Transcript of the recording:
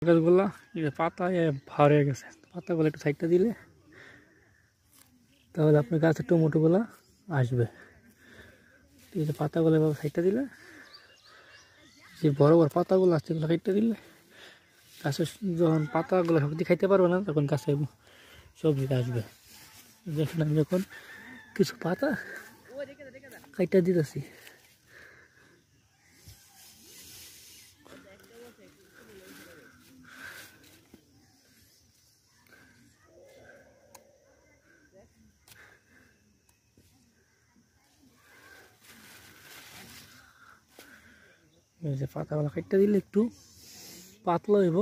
গাছগুলা এই যে পাতায় ভার হয়ে গেছে, পাতাগুলো একটু সাইডটা দিলে তাহলে আপনার গাছের টমেটোগুলা আসবে। এই যে পাতাগুলো এভাবে সাইডটা দিলে, যে বড় বড় পাতাগুলো আসছে এগুলো সাইডটা দিলে গাছের যখন পাতাগুলো সবজি খাইতে পারবে না তখন গাছে সবজিটা আসবে। দেখেন আমি যখন কিছু পাতা কাইটা দিতেছি, এই যে পাতাগুলো কাইটা দিলে একটু পাতলা হইব।